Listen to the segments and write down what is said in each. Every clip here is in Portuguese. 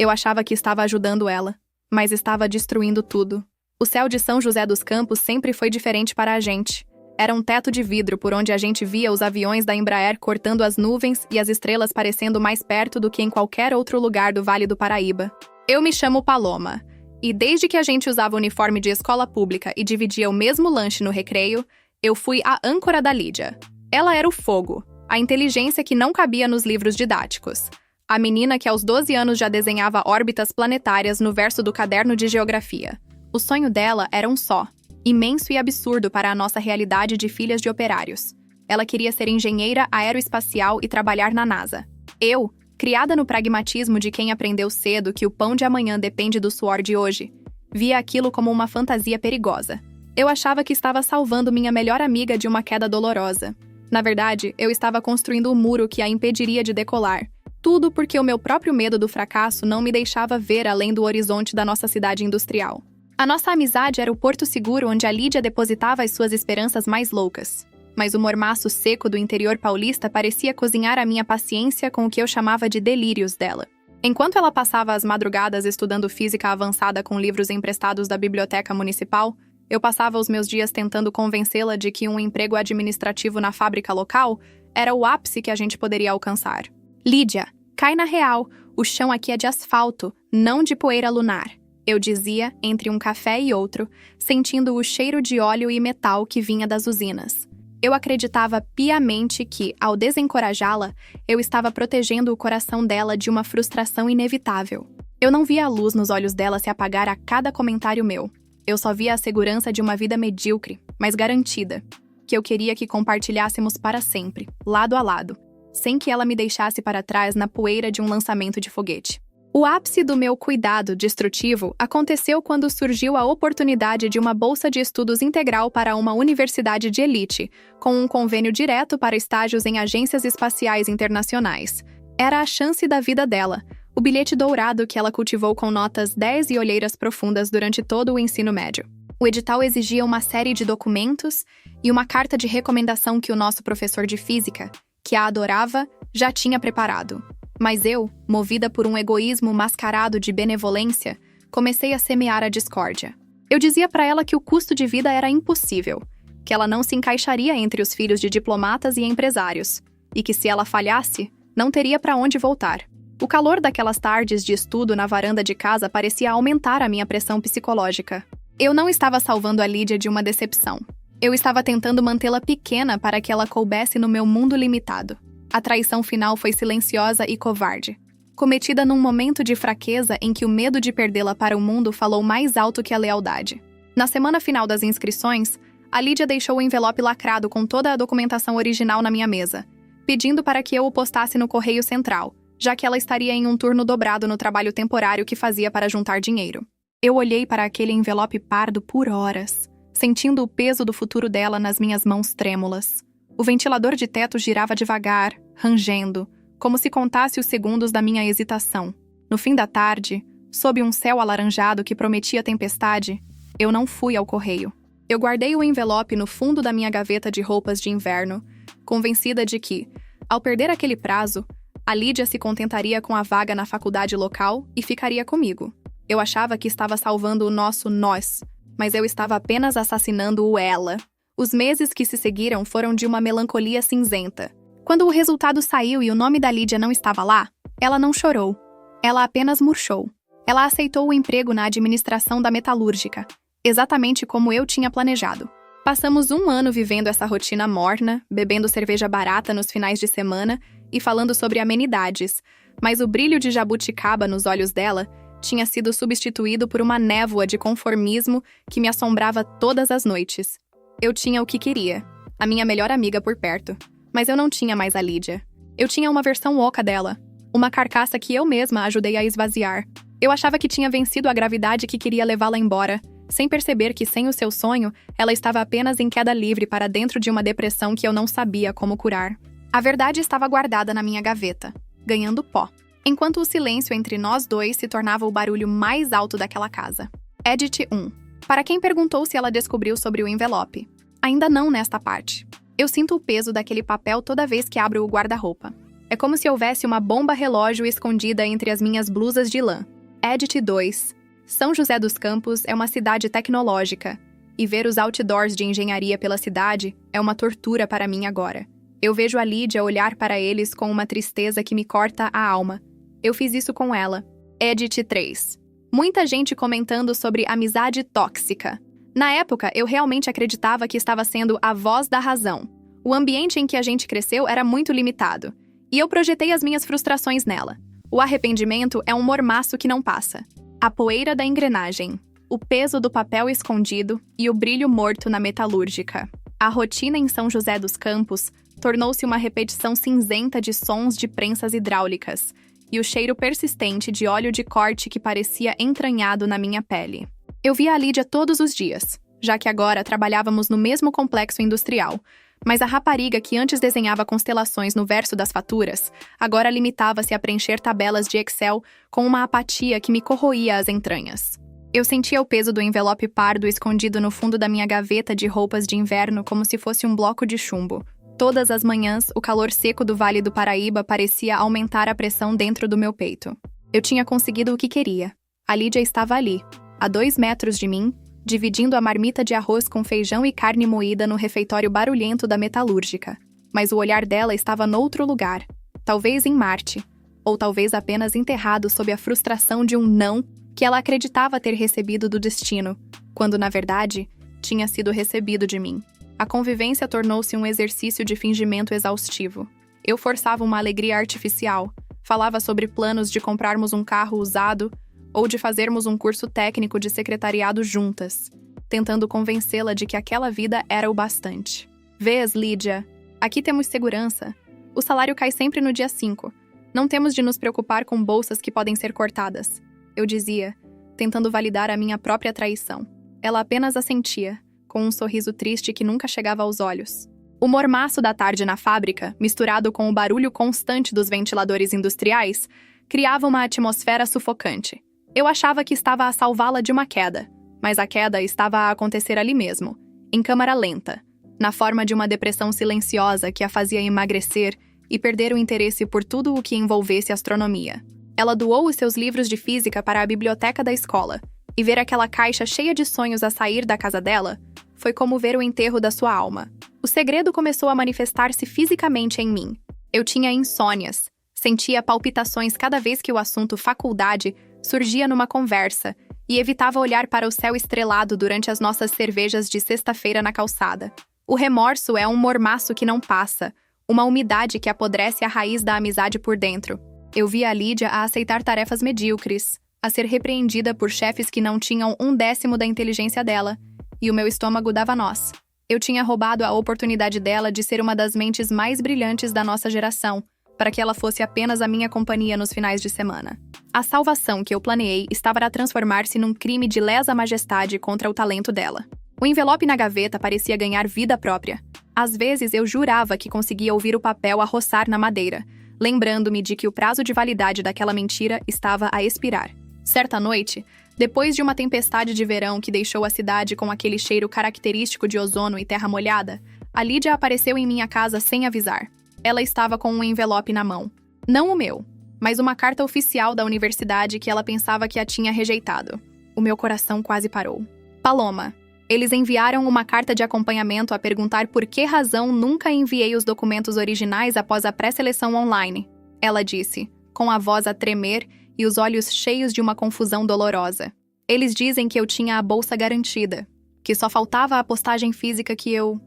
Eu achava que estava ajudando ela, mas estava destruindo tudo. O céu de São José dos Campos sempre foi diferente para a gente. Era um teto de vidro por onde a gente via os aviões da Embraer cortando as nuvens e as estrelas parecendo mais perto do que em qualquer outro lugar do Vale do Paraíba. Eu me chamo Paloma, e desde que a gente usava o uniforme de escola pública e dividia o mesmo lanche no recreio, eu fui a âncora da Lídia. Ela era o fogo, a inteligência que não cabia nos livros didáticos. A menina que aos 12 anos já desenhava órbitas planetárias no verso do caderno de geografia. O sonho dela era um só, imenso e absurdo para a nossa realidade de filhas de operários. Ela queria ser engenheira aeroespacial e trabalhar na NASA. Eu, criada no pragmatismo de quem aprendeu cedo que o pão de amanhã depende do suor de hoje, via aquilo como uma fantasia perigosa. Eu achava que estava salvando minha melhor amiga de uma queda dolorosa. Na verdade, eu estava construindo um muro que a impediria de decolar. Tudo porque o meu próprio medo do fracasso não me deixava ver além do horizonte da nossa cidade industrial. A nossa amizade era o porto seguro onde a Lídia depositava as suas esperanças mais loucas. Mas o mormaço seco do interior paulista parecia cozinhar a minha paciência com o que eu chamava de delírios dela. Enquanto ela passava as madrugadas estudando física avançada com livros emprestados da biblioteca municipal, eu passava os meus dias tentando convencê-la de que um emprego administrativo na fábrica local era o ápice que a gente poderia alcançar. Lídia, cai na real, o chão aqui é de asfalto, não de poeira lunar, eu dizia entre um café e outro, sentindo o cheiro de óleo e metal que vinha das usinas. Eu acreditava piamente que, ao desencorajá-la, eu estava protegendo o coração dela de uma frustração inevitável. Eu não via a luz nos olhos dela se apagar a cada comentário meu. Eu só via a segurança de uma vida medíocre, mas garantida, que eu queria que compartilhássemos para sempre, lado a lado, sem que ela me deixasse para trás na poeira de um lançamento de foguete. O ápice do meu cuidado destrutivo aconteceu quando surgiu a oportunidade de uma bolsa de estudos integral para uma universidade de elite, com um convênio direto para estágios em agências espaciais internacionais. Era a chance da vida dela, o bilhete dourado que ela cultivou com notas 10 e olheiras profundas durante todo o ensino médio. O edital exigia uma série de documentos e uma carta de recomendação que o nosso professor de física, que a adorava, já tinha preparado. Mas eu, movida por um egoísmo mascarado de benevolência, comecei a semear a discórdia. Eu dizia para ela que o custo de vida era impossível, que ela não se encaixaria entre os filhos de diplomatas e empresários, e que se ela falhasse, não teria para onde voltar. O calor daquelas tardes de estudo na varanda de casa parecia aumentar a minha pressão psicológica. Eu não estava salvando a Lídia de uma decepção. Eu estava tentando mantê-la pequena para que ela coubesse no meu mundo limitado. A traição final foi silenciosa e covarde, cometida num momento de fraqueza em que o medo de perdê-la para o mundo falou mais alto que a lealdade. Na semana final das inscrições, a Lídia deixou o envelope lacrado com toda a documentação original na minha mesa, pedindo para que eu o postasse no Correio Central, já que ela estaria em um turno dobrado no trabalho temporário que fazia para juntar dinheiro. Eu olhei para aquele envelope pardo por horas, sentindo o peso do futuro dela nas minhas mãos trêmulas. O ventilador de teto girava devagar, rangendo, como se contasse os segundos da minha hesitação. No fim da tarde, sob um céu alaranjado que prometia tempestade, eu não fui ao correio. Eu guardei o envelope no fundo da minha gaveta de roupas de inverno, convencida de que, ao perder aquele prazo, a Lídia se contentaria com a vaga na faculdade local e ficaria comigo. Eu achava que estava salvando o nosso nós, mas eu estava apenas assassinando o ela. Os meses que se seguiram foram de uma melancolia cinzenta. Quando o resultado saiu e o nome da Lídia não estava lá, ela não chorou. Ela apenas murchou. Ela aceitou o emprego na administração da metalúrgica, exatamente como eu tinha planejado. Passamos 1 ano vivendo essa rotina morna, bebendo cerveja barata nos finais de semana e falando sobre amenidades, mas o brilho de jabuticaba nos olhos dela tinha sido substituído por uma névoa de conformismo que me assombrava todas as noites. Eu tinha o que queria, a minha melhor amiga por perto, mas eu não tinha mais a Lídia. Eu tinha uma versão oca dela, uma carcaça que eu mesma ajudei a esvaziar. Eu achava que tinha vencido a gravidade que queria levá-la embora, sem perceber que, sem o seu sonho, ela estava apenas em queda livre para dentro de uma depressão que eu não sabia como curar. A verdade estava guardada na minha gaveta, ganhando pó, enquanto o silêncio entre nós dois se tornava o barulho mais alto daquela casa. Edit 1. Para quem perguntou se ela descobriu sobre o envelope. Ainda não nesta parte. Eu sinto o peso daquele papel toda vez que abro o guarda-roupa. É como se houvesse uma bomba relógio escondida entre as minhas blusas de lã. Edit 2. São José dos Campos é uma cidade tecnológica, e ver os outdoors de engenharia pela cidade é uma tortura para mim agora. Eu vejo a Lídia olhar para eles com uma tristeza que me corta a alma. Eu fiz isso com ela. Edit 3. Muita gente comentando sobre amizade tóxica. Na época, eu realmente acreditava que estava sendo a voz da razão. O ambiente em que a gente cresceu era muito limitado, e eu projetei as minhas frustrações nela. O arrependimento é um mormaço que não passa. A poeira da engrenagem, o peso do papel escondido e o brilho morto na metalúrgica. A rotina em São José dos Campos tornou-se uma repetição cinzenta de sons de prensas hidráulicas e o cheiro persistente de óleo de corte que parecia entranhado na minha pele. Eu via a Lídia todos os dias, já que agora trabalhávamos no mesmo complexo industrial, mas a rapariga que antes desenhava constelações no verso das faturas, agora limitava-se a preencher tabelas de Excel com uma apatia que me corroía as entranhas. Eu sentia o peso do envelope pardo escondido no fundo da minha gaveta de roupas de inverno como se fosse um bloco de chumbo. Todas as manhãs, o calor seco do Vale do Paraíba parecia aumentar a pressão dentro do meu peito. Eu tinha conseguido o que queria. A Lídia estava ali, a 2 metros de mim, dividindo a marmita de arroz com feijão e carne moída no refeitório barulhento da metalúrgica. Mas o olhar dela estava noutro lugar, talvez em Marte, ou talvez apenas enterrado sob a frustração de um não que ela acreditava ter recebido do destino, quando, na verdade, tinha sido recebido de mim. A convivência tornou-se um exercício de fingimento exaustivo. Eu forçava uma alegria artificial, falava sobre planos de comprarmos um carro usado ou de fazermos um curso técnico de secretariado juntas, tentando convencê-la de que aquela vida era o bastante. Vês, Lídia, aqui temos segurança. O salário cai sempre no dia 5. Não temos de nos preocupar com bolsas que podem ser cortadas. Eu dizia, tentando validar a minha própria traição. Ela apenas assentia, com um sorriso triste que nunca chegava aos olhos. O mormaço da tarde na fábrica, misturado com o barulho constante dos ventiladores industriais, criava uma atmosfera sufocante. Eu achava que estava a salvá-la de uma queda, mas a queda estava a acontecer ali mesmo, em câmara lenta, na forma de uma depressão silenciosa que a fazia emagrecer e perder o interesse por tudo o que envolvesse astronomia. Ela doou os seus livros de física para a biblioteca da escola, e ver aquela caixa cheia de sonhos a sair da casa dela foi como ver o enterro da sua alma. O segredo começou a manifestar-se fisicamente em mim. Eu tinha insônias, sentia palpitações cada vez que o assunto faculdade surgia numa conversa e evitava olhar para o céu estrelado durante as nossas cervejas de sexta-feira na calçada. O remorso é um mormaço que não passa, uma umidade que apodrece a raiz da amizade por dentro. Eu via a Lídia a aceitar tarefas medíocres, a ser repreendida por chefes que não tinham 1/10 da inteligência dela, e o meu estômago dava nós. Eu tinha roubado a oportunidade dela de ser uma das mentes mais brilhantes da nossa geração, para que ela fosse apenas a minha companhia nos finais de semana. A salvação que eu planeei estava a transformar-se num crime de lesa majestade contra o talento dela. O envelope na gaveta parecia ganhar vida própria. Às vezes eu jurava que conseguia ouvir o papel a roçar na madeira, lembrando-me de que o prazo de validade daquela mentira estava a expirar. Certa noite, depois de uma tempestade de verão que deixou a cidade com aquele cheiro característico de ozono e terra molhada, a Lídia apareceu em minha casa sem avisar. Ela estava com um envelope na mão. Não o meu, mas uma carta oficial da universidade que ela pensava que a tinha rejeitado. O meu coração quase parou. Paloma. Eles enviaram uma carta de acompanhamento a perguntar por que razão nunca enviei os documentos originais após a pré-seleção online. Ela disse, com a voz a tremer e os olhos cheios de uma confusão dolorosa. Eles dizem que eu tinha a bolsa garantida, que só faltava a postagem física que eu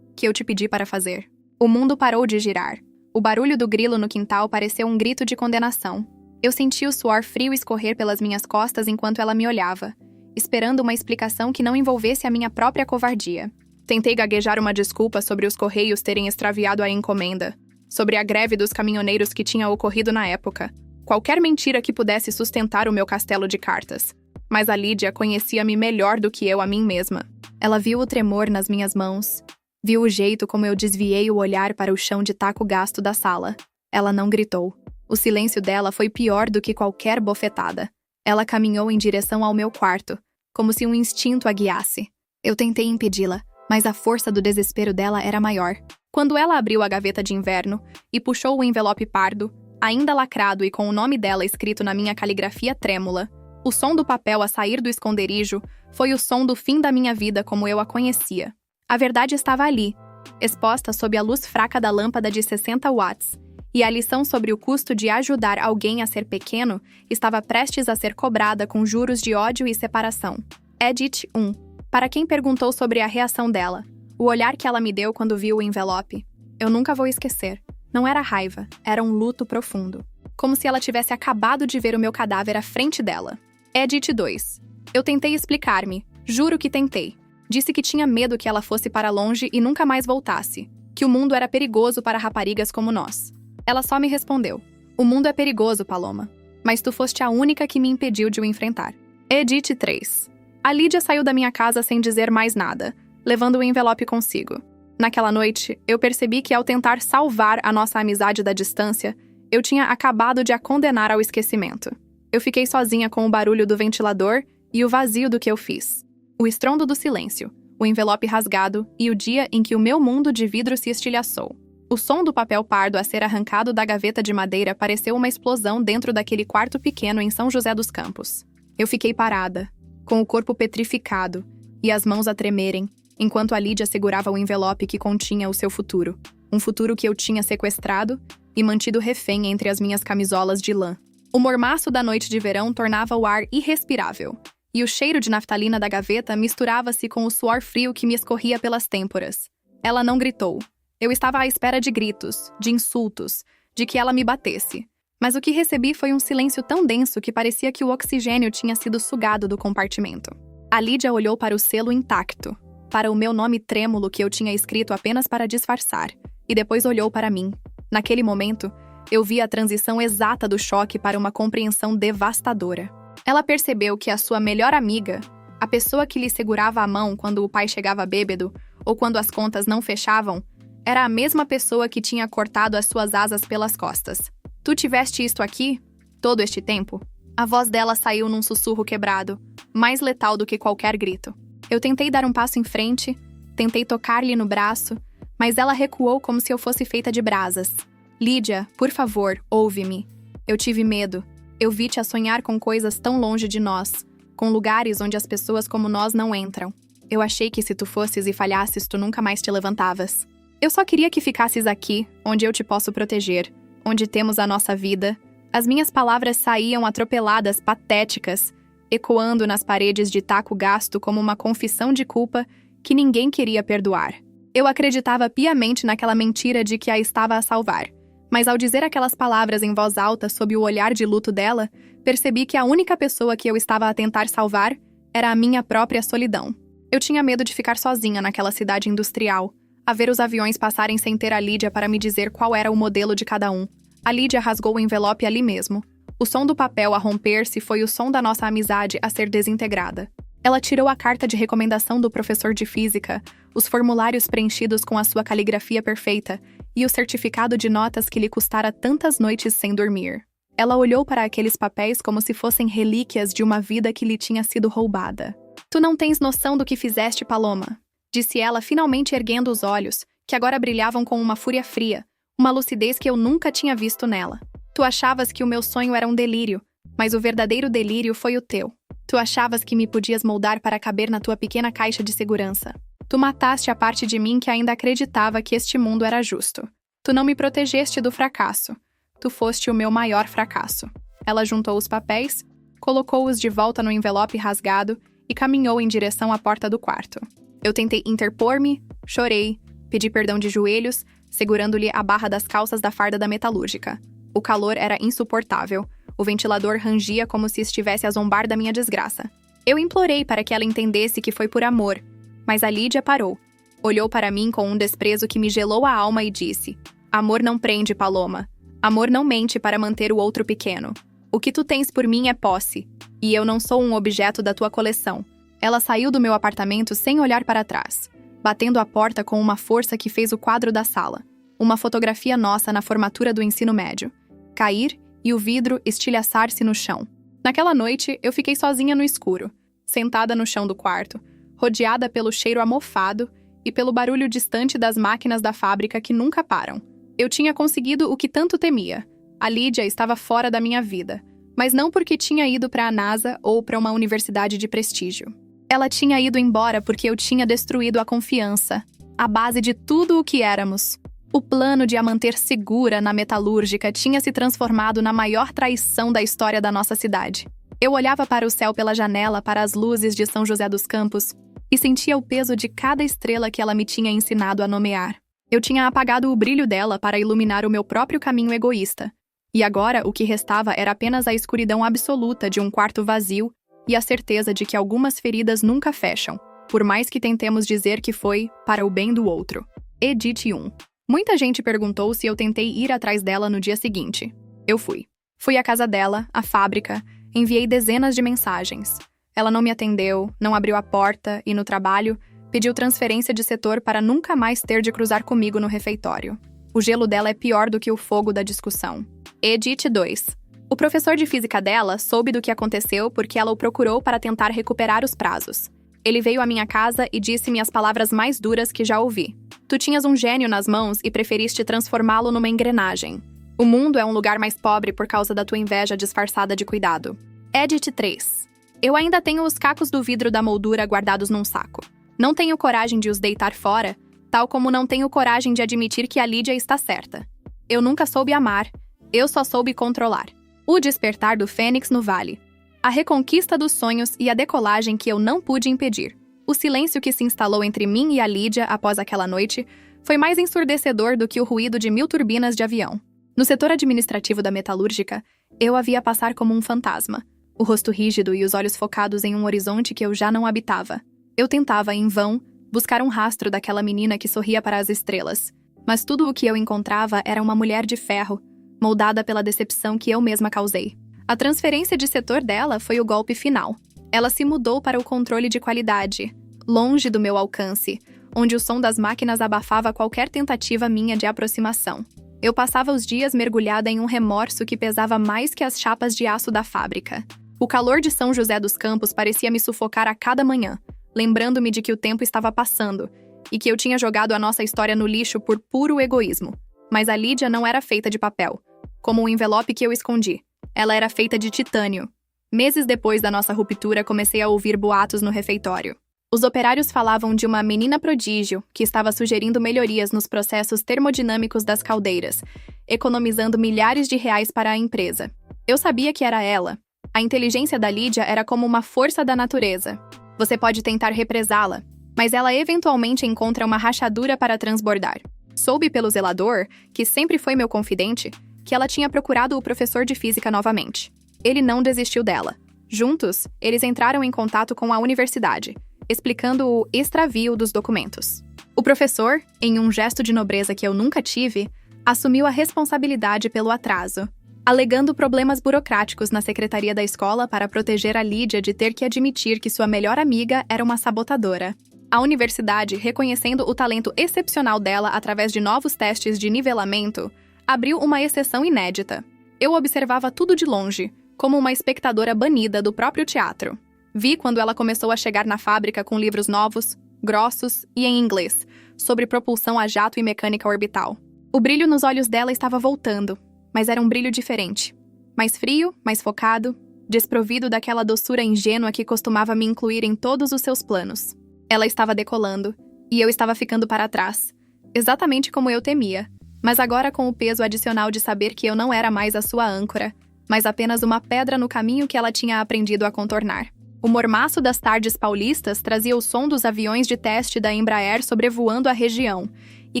te pedi para fazer. O mundo parou de girar. O barulho do grilo no quintal pareceu um grito de condenação. Eu senti o suor frio escorrer pelas minhas costas enquanto ela me olhava, esperando uma explicação que não envolvesse a minha própria covardia. Tentei gaguejar uma desculpa sobre os correios terem extraviado a encomenda, sobre a greve dos caminhoneiros que tinha ocorrido na época. Qualquer mentira que pudesse sustentar o meu castelo de cartas. Mas a Lídia conhecia-me melhor do que eu a mim mesma. Ela viu o tremor nas minhas mãos, viu o jeito como eu desviei o olhar para o chão de taco gasto da sala. Ela não gritou. O silêncio dela foi pior do que qualquer bofetada. Ela caminhou em direção ao meu quarto, como se um instinto a guiasse. Eu tentei impedi-la, mas a força do desespero dela era maior. Quando ela abriu a gaveta de inverno e puxou o envelope pardo, ainda lacrado e com o nome dela escrito na minha caligrafia trêmula, O som do papel a sair do esconderijo foi o som do fim da minha vida como eu a conhecia. A verdade estava ali, exposta sob a luz fraca da lâmpada de 60 watts, e a lição sobre o custo de ajudar alguém a ser pequeno estava prestes a ser cobrada com juros de ódio e separação. Edit 1. Para quem perguntou sobre a reação dela, o olhar que ela me deu quando viu o envelope, eu nunca vou esquecer. Não era raiva, era um luto profundo. Como se ela tivesse acabado de ver o meu cadáver à frente dela. Edit 2. Eu tentei explicar-me, juro que tentei. Disse que tinha medo que ela fosse para longe e nunca mais voltasse. Que o mundo era perigoso para raparigas como nós. Ela só me respondeu: o mundo é perigoso, Paloma. Mas tu foste a única que me impediu de o enfrentar. Edit 3. A Lídia saiu da minha casa sem dizer mais nada, levando o envelope consigo. Naquela noite, eu percebi que ao tentar salvar a nossa amizade da distância, eu tinha acabado de a condenar ao esquecimento. Eu fiquei sozinha com o barulho do ventilador e o vazio do que eu fiz. O estrondo do silêncio, o envelope rasgado e o dia em que o meu mundo de vidro se estilhaçou. O som do papel pardo a ser arrancado da gaveta de madeira pareceu uma explosão dentro daquele quarto pequeno em São José dos Campos. Eu fiquei parada, com o corpo petrificado e as mãos a tremerem, enquanto a Lídia segurava o envelope que continha o seu futuro. Um futuro que eu tinha sequestrado e mantido refém entre as minhas camisolas de lã. O mormaço da noite de verão tornava o ar irrespirável, e o cheiro de naftalina da gaveta misturava-se com o suor frio que me escorria pelas têmporas. Ela não gritou. Eu estava à espera de gritos, de insultos, de que ela me batesse. Mas o que recebi foi um silêncio tão denso que parecia que o oxigênio tinha sido sugado do compartimento. A Lídia olhou para o selo intacto, para o meu nome trêmulo que eu tinha escrito apenas para disfarçar, e depois olhou para mim. Naquele momento, eu vi a transição exata do choque para uma compreensão devastadora. Ela percebeu que a sua melhor amiga, a pessoa que lhe segurava a mão quando o pai chegava bêbado ou quando as contas não fechavam, era a mesma pessoa que tinha cortado as suas asas pelas costas. Tu tiveste isto aqui? Todo este tempo? A voz dela saiu num sussurro quebrado, mais letal do que qualquer grito. Eu tentei dar um passo em frente, tentei tocar-lhe no braço, mas ela recuou como se eu fosse feita de brasas. Lídia, por favor, ouve-me. Eu tive medo. Eu vi-te a sonhar com coisas tão longe de nós, com lugares onde as pessoas como nós não entram. Eu achei que se tu fosses e falhasses, tu nunca mais te levantavas. Eu só queria que ficasses aqui, onde eu te posso proteger, onde temos a nossa vida. As minhas palavras saíam atropeladas, patéticas, ecoando nas paredes de taco gasto como uma confissão de culpa que ninguém queria perdoar. Eu acreditava piamente naquela mentira de que a estava a salvar. Mas ao dizer aquelas palavras em voz alta sob o olhar de luto dela, percebi que a única pessoa que eu estava a tentar salvar era a minha própria solidão. Eu tinha medo de ficar sozinha naquela cidade industrial, a ver os aviões passarem sem ter a Lídia para me dizer qual era o modelo de cada um. A Lídia rasgou o envelope ali mesmo. O som do papel a romper-se foi o som da nossa amizade a ser desintegrada. Ela tirou a carta de recomendação do professor de física, os formulários preenchidos com a sua caligrafia perfeita e o certificado de notas que lhe custara tantas noites sem dormir. Ela olhou para aqueles papéis como se fossem relíquias de uma vida que lhe tinha sido roubada. Tu não tens noção do que fizeste, Paloma, disse ela, finalmente erguendo os olhos, que agora brilhavam com uma fúria fria, uma lucidez que eu nunca tinha visto nela. Tu achavas que o meu sonho era um delírio, mas o verdadeiro delírio foi o teu. Tu achavas que me podias moldar para caber na tua pequena caixa de segurança. Tu mataste a parte de mim que ainda acreditava que este mundo era justo. Tu não me protegeste do fracasso. Tu foste o meu maior fracasso. Ela juntou os papéis, colocou-os de volta no envelope rasgado e caminhou em direção à porta do quarto. Eu tentei interpor-me, chorei, pedi perdão de joelhos, segurando-lhe a barra das calças da farda da metalúrgica. O calor era insuportável. O ventilador rangia como se estivesse a zombar da minha desgraça. Eu implorei para que ela entendesse que foi por amor, mas a Lídia parou. Olhou para mim com um desprezo que me gelou a alma e disse: Amor não prende, Paloma. Amor não mente para manter o outro pequeno. O que tu tens por mim é posse, e eu não sou um objeto da tua coleção. Ela saiu do meu apartamento sem olhar para trás, batendo a porta com uma força que fez o quadro da sala, uma fotografia nossa na formatura do ensino médio, cair e o vidro estilhaçar-se no chão. Naquela noite, eu fiquei sozinha no escuro, sentada no chão do quarto, rodeada pelo cheiro amofado e pelo barulho distante das máquinas da fábrica que nunca param. Eu tinha conseguido o que tanto temia. A Lídia estava fora da minha vida, Mas não porque tinha ido para a NASA ou para uma universidade de prestígio. Ela tinha ido embora porque eu tinha destruído a confiança, a base de tudo o que éramos. O plano de a manter segura na metalúrgica tinha se transformado na maior traição da história da nossa cidade. Eu olhava para o céu pela janela, para as luzes de São José dos Campos, e sentia o peso de cada estrela que ela me tinha ensinado a nomear. Eu tinha apagado o brilho dela para iluminar o meu próprio caminho egoísta. E agora o que restava era apenas a escuridão absoluta de um quarto vazio e a certeza de que algumas feridas nunca fecham, por mais que tentemos dizer que foi para o bem do outro. Edit 1. Muita gente perguntou se eu tentei ir atrás dela no dia seguinte. Eu fui. Fui à casa dela, à fábrica, enviei dezenas de mensagens. Ela não me atendeu, não abriu a porta e, no trabalho, pediu transferência de setor para nunca mais ter de cruzar comigo no refeitório. O gelo dela é pior do que o fogo da discussão. Edit 2. O professor de física dela soube do que aconteceu porque ela o procurou para tentar recuperar os prazos. Ele veio à minha casa e disse-me as palavras mais duras que já ouvi. Tu tinhas um gênio nas mãos e preferiste transformá-lo numa engrenagem. O mundo é um lugar mais pobre por causa da tua inveja disfarçada de cuidado. Edit 3. Eu ainda tenho os cacos do vidro da moldura guardados num saco. Não tenho coragem de os deitar fora, tal como não tenho coragem de admitir que a Lídia está certa. Eu nunca soube amar, eu só soube controlar. O despertar do fênix no vale. A reconquista dos sonhos e a decolagem que eu não pude impedir. O silêncio que se instalou entre mim e a Lídia após aquela noite foi mais ensurdecedor do que o ruído de 1000 turbinas de avião. No setor administrativo da metalúrgica, eu a via passar como um fantasma, o rosto rígido e os olhos focados em um horizonte que eu já não habitava. Eu tentava, em vão, buscar um rastro daquela menina que sorria para as estrelas, mas tudo o que eu encontrava era uma mulher de ferro, moldada pela decepção que eu mesma causei. A transferência de setor dela foi o golpe final. Ela se mudou para o controle de qualidade, longe do meu alcance, onde o som das máquinas abafava qualquer tentativa minha de aproximação. Eu passava os dias mergulhada em um remorso que pesava mais que as chapas de aço da fábrica. O calor de São José dos Campos parecia me sufocar a cada manhã, lembrando-me de que o tempo estava passando e que eu tinha jogado a nossa história no lixo por puro egoísmo. Mas a Lídia não era feita de papel, como o envelope que eu escondi. Ela era feita de titânio. Meses depois da nossa ruptura, comecei a ouvir boatos no refeitório. Os operários falavam de uma menina prodígio que estava sugerindo melhorias nos processos termodinâmicos das caldeiras, economizando milhares de reais para a empresa. Eu sabia que era ela. A inteligência da Lídia era como uma força da natureza. Você pode tentar represá-la, mas ela eventualmente encontra uma rachadura para transbordar. Soube pelo zelador, que sempre foi meu confidente, que ela tinha procurado o professor de física novamente. Ele não desistiu dela. Juntos, eles entraram em contato com a universidade, explicando o extravio dos documentos. O professor, em um gesto de nobreza que eu nunca tive, assumiu a responsabilidade pelo atraso, alegando problemas burocráticos na secretaria da escola para proteger a Lídia de ter que admitir que sua melhor amiga era uma sabotadora. A universidade, reconhecendo o talento excepcional dela através de novos testes de nivelamento, abriu uma exceção inédita. Eu observava tudo de longe, como uma espectadora banida do próprio teatro. Vi quando ela começou a chegar na fábrica com livros novos, grossos e em inglês, sobre propulsão a jato e mecânica orbital. O brilho nos olhos dela estava voltando, mas era um brilho diferente. Mais frio, mais focado, desprovido daquela doçura ingênua que costumava me incluir em todos os seus planos. Ela estava decolando, e eu estava ficando para trás, exatamente como eu temia, mas agora com o peso adicional de saber que eu não era mais a sua âncora, mas apenas uma pedra no caminho que ela tinha aprendido a contornar. O mormaço das tardes paulistas trazia o som dos aviões de teste da Embraer sobrevoando a região, e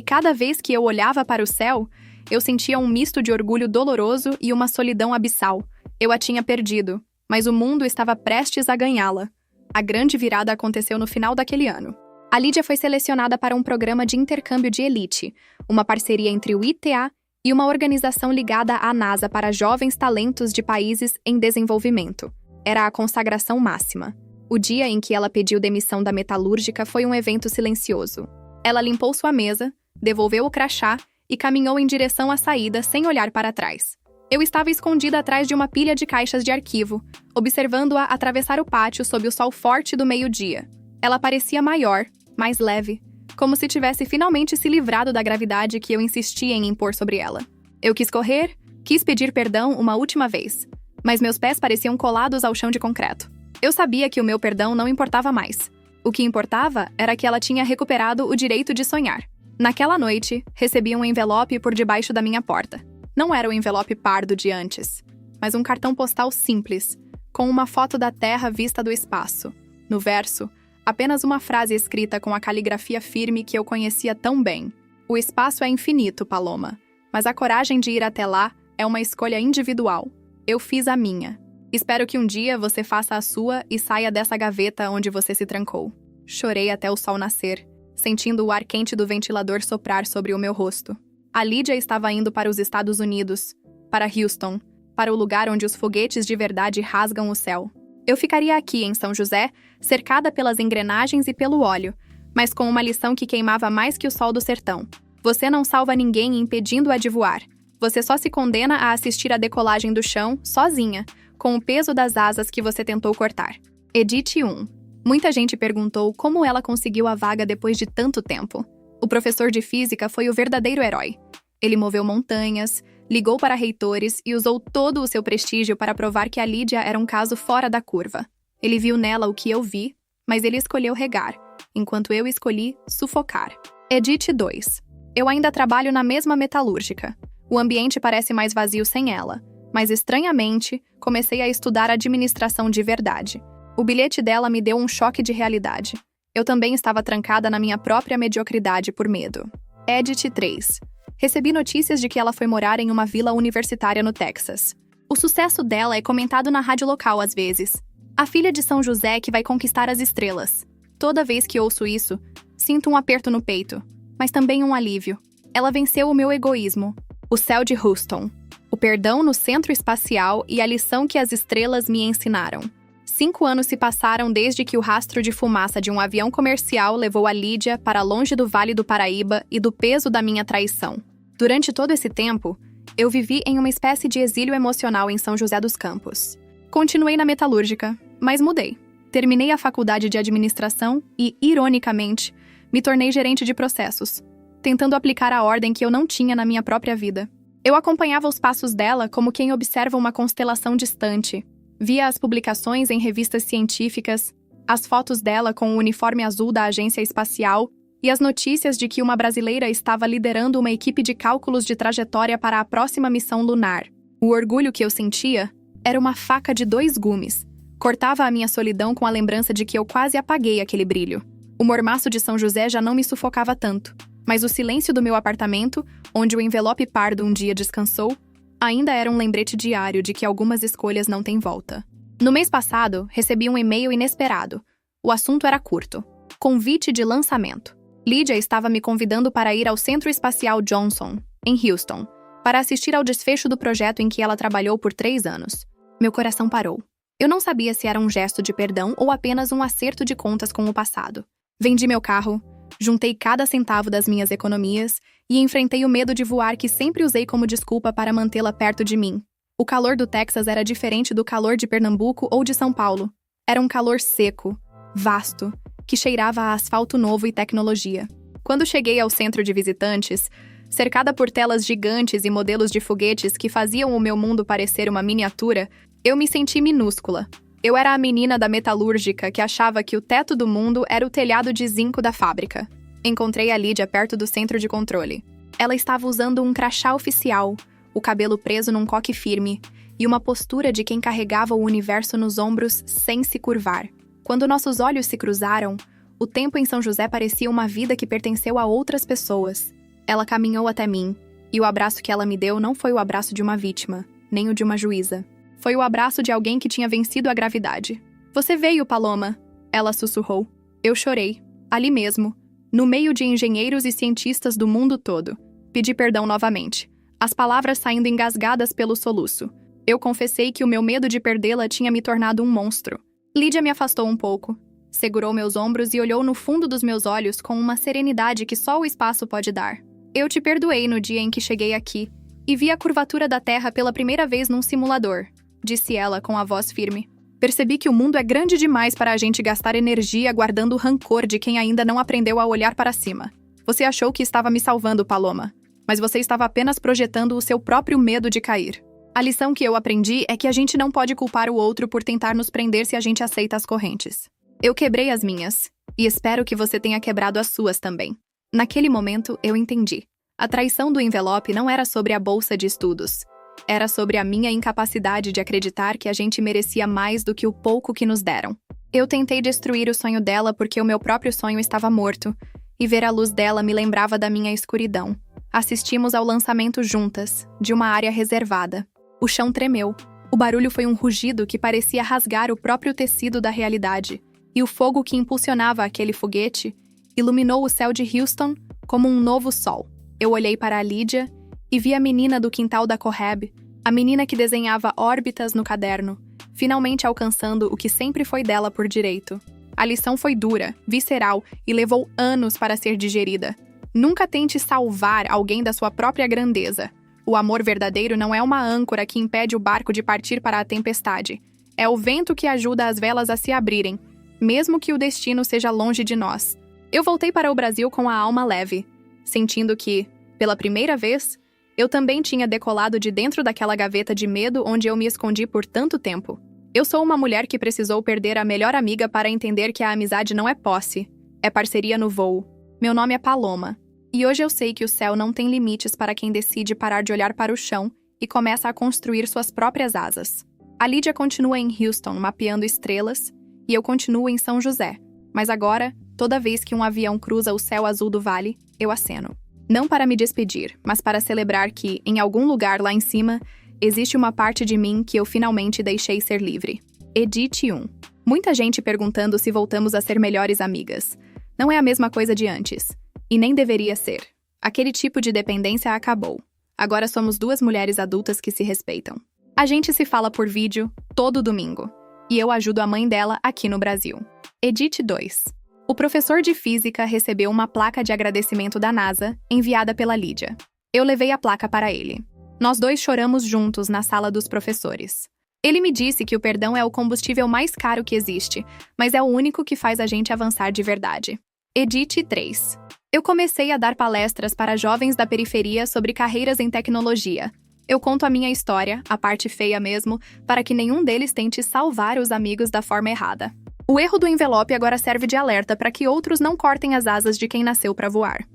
cada vez que eu olhava para o céu, eu sentia um misto de orgulho doloroso e uma solidão abissal. Eu a tinha perdido, mas o mundo estava prestes a ganhá-la. A grande virada aconteceu no final daquele ano. A Lídia foi selecionada para um programa de intercâmbio de elite, uma parceria entre o ITA e uma organização ligada à NASA para jovens talentos de países em desenvolvimento. Era a consagração máxima. O dia em que ela pediu demissão da metalúrgica foi um evento silencioso. Ela limpou sua mesa, devolveu o crachá e caminhou em direção à saída sem olhar para trás. Eu estava escondida atrás de uma pilha de caixas de arquivo, observando-a atravessar o pátio sob o sol forte do meio-dia. Ela parecia maior, mais leve, como se tivesse finalmente se livrado da gravidade que eu insistia em impor sobre ela. Eu quis correr, quis pedir perdão uma última vez, mas meus pés pareciam colados ao chão de concreto. Eu sabia que o meu perdão não importava mais. O que importava era que ela tinha recuperado o direito de sonhar. Naquela noite, recebi um envelope por debaixo da minha porta. Não era o envelope pardo de antes, mas um cartão postal simples, com uma foto da Terra vista do espaço. No verso, apenas uma frase escrita com a caligrafia firme que eu conhecia tão bem. O espaço é infinito, Paloma, mas a coragem de ir até lá é uma escolha individual. Eu fiz a minha. Espero que um dia você faça a sua e saia dessa gaveta onde você se trancou. Chorei até o sol nascer, sentindo o ar quente do ventilador soprar sobre o meu rosto. A Lídia estava indo para os Estados Unidos, para Houston, para o lugar onde os foguetes de verdade rasgam o céu. Eu ficaria aqui em São José, cercada pelas engrenagens e pelo óleo, mas com uma lição que queimava mais que o sol do sertão. Você não salva ninguém impedindo-a de voar. Você só se condena a assistir a decolagem do chão, sozinha, com o peso das asas que você tentou cortar. Edith 1. Muita gente perguntou como ela conseguiu a vaga depois de tanto tempo. O professor de física foi o verdadeiro herói. Ele moveu montanhas, ligou para reitores e usou todo o seu prestígio para provar que a Lídia era um caso fora da curva. Ele viu nela o que eu vi, mas ele escolheu regar, enquanto eu escolhi sufocar. Edith 2. Eu ainda trabalho na mesma metalúrgica. O ambiente parece mais vazio sem ela, mas estranhamente, comecei a estudar administração de verdade. O bilhete dela me deu um choque de realidade. Eu também estava trancada na minha própria mediocridade por medo. Edith 3. Recebi notícias de que ela foi morar em uma vila universitária no Texas. O sucesso dela é comentado na rádio local às vezes. A filha de São José que vai conquistar as estrelas. Toda vez que ouço isso, sinto um aperto no peito, mas também um alívio. Ela venceu o meu egoísmo. O céu de Houston. O perdão no centro espacial e a lição que as estrelas me ensinaram. 5 anos se passaram desde que o rastro de fumaça de um avião comercial levou a Lídia para longe do Vale do Paraíba e do peso da minha traição. Durante todo esse tempo, eu vivi em uma espécie de exílio emocional em São José dos Campos. Continuei na metalúrgica, mas mudei. Terminei a faculdade de administração e, ironicamente, me tornei gerente de processos, tentando aplicar a ordem que eu não tinha na minha própria vida. Eu acompanhava os passos dela como quem observa uma constelação distante. Via as publicações em revistas científicas, as fotos dela com o uniforme azul da agência espacial e as notícias de que uma brasileira estava liderando uma equipe de cálculos de trajetória para a próxima missão lunar. O orgulho que eu sentia era uma faca de 2 gumes. Cortava a minha solidão com a lembrança de que eu quase apaguei aquele brilho. O mormaço de São José já não me sufocava tanto, mas o silêncio do meu apartamento, onde o envelope pardo um dia descansou, ainda era um lembrete diário de que algumas escolhas não têm volta. No mês passado, recebi um e-mail inesperado. O assunto era curto. Convite de lançamento. Lídia estava me convidando para ir ao Centro Espacial Johnson, em Houston, para assistir ao desfecho do projeto em que ela trabalhou por 3 anos. Meu coração parou. Eu não sabia se era um gesto de perdão ou apenas um acerto de contas com o passado. Vendi meu carro, juntei cada centavo das minhas economias e enfrentei o medo de voar que sempre usei como desculpa para mantê-la perto de mim. O calor do Texas era diferente do calor de Pernambuco ou de São Paulo. Era um calor seco, vasto, que cheirava a asfalto novo e tecnologia. Quando cheguei ao centro de visitantes, cercada por telas gigantes e modelos de foguetes que faziam o meu mundo parecer uma miniatura, eu me senti minúscula. Eu era a menina da metalúrgica que achava que o teto do mundo era o telhado de zinco da fábrica. Encontrei a Lídia perto do centro de controle. Ela estava usando um crachá oficial, o cabelo preso num coque firme, e uma postura de quem carregava o universo nos ombros sem se curvar. Quando nossos olhos se cruzaram, o tempo em São José parecia uma vida que pertenceu a outras pessoas. Ela caminhou até mim, e o abraço que ela me deu não foi o abraço de uma vítima, nem o de uma juíza. Foi o abraço de alguém que tinha vencido a gravidade. Você veio, Paloma, ela sussurrou. Eu chorei, ali mesmo, no meio de engenheiros e cientistas do mundo todo. Pedi perdão novamente, as palavras saindo engasgadas pelo soluço. Eu confessei que o meu medo de perdê-la tinha me tornado um monstro. Lídia me afastou um pouco, segurou meus ombros e olhou no fundo dos meus olhos com uma serenidade que só o espaço pode dar. Eu te perdoei no dia em que cheguei aqui e vi a curvatura da Terra pela primeira vez num simulador, disse ela com a voz firme. Percebi que o mundo é grande demais para a gente gastar energia guardando o rancor de quem ainda não aprendeu a olhar para cima. Você achou que estava me salvando, Paloma, mas você estava apenas projetando o seu próprio medo de cair. A lição que eu aprendi é que a gente não pode culpar o outro por tentar nos prender se a gente aceita as correntes. Eu quebrei as minhas, e espero que você tenha quebrado as suas também. Naquele momento, eu entendi. A traição do envelope não era sobre a bolsa de estudos. Era sobre a minha incapacidade de acreditar que a gente merecia mais do que o pouco que nos deram. Eu tentei destruir o sonho dela porque o meu próprio sonho estava morto, e ver a luz dela me lembrava da minha escuridão. Assistimos ao lançamento juntas, de uma área reservada. O chão tremeu. O barulho foi um rugido que parecia rasgar o próprio tecido da realidade, e o fogo que impulsionava aquele foguete iluminou o céu de Houston como um novo sol. Eu olhei para a Lídia e vi a menina do quintal da Correb, a menina que desenhava órbitas no caderno, finalmente alcançando o que sempre foi dela por direito. A lição foi dura, visceral e levou anos para ser digerida. Nunca tente salvar alguém da sua própria grandeza. O amor verdadeiro não é uma âncora que impede o barco de partir para a tempestade. É o vento que ajuda as velas a se abrirem, mesmo que o destino seja longe de nós. Eu voltei para o Brasil com a alma leve, sentindo que, pela primeira vez, eu também tinha decolado de dentro daquela gaveta de medo onde eu me escondi por tanto tempo. Eu sou uma mulher que precisou perder a melhor amiga para entender que a amizade não é posse, é parceria no voo. Meu nome é Paloma, e hoje eu sei que o céu não tem limites para quem decide parar de olhar para o chão e começa a construir suas próprias asas. A Lídia continua em Houston mapeando estrelas, e eu continuo em São José. Mas agora, toda vez que um avião cruza o céu azul do vale, eu aceno. Não para me despedir, mas para celebrar que, em algum lugar lá em cima, existe uma parte de mim que eu finalmente deixei ser livre. Edith 1. Muita gente perguntando se voltamos a ser melhores amigas. Não é a mesma coisa de antes. E nem deveria ser. Aquele tipo de dependência acabou. Agora somos duas mulheres adultas que se respeitam. A gente se fala por vídeo todo domingo. E eu ajudo a mãe dela aqui no Brasil. Edith 2. O professor de física recebeu uma placa de agradecimento da NASA, enviada pela Lídia. Eu levei a placa para ele. Nós dois choramos juntos na sala dos professores. Ele me disse que o perdão é o combustível mais caro que existe, mas é o único que faz a gente avançar de verdade. Edith 3. Eu comecei a dar palestras para jovens da periferia sobre carreiras em tecnologia. Eu conto a minha história, a parte feia mesmo, para que nenhum deles tente salvar os amigos da forma errada. O erro do envelope agora serve de alerta para que outros não cortem as asas de quem nasceu para voar.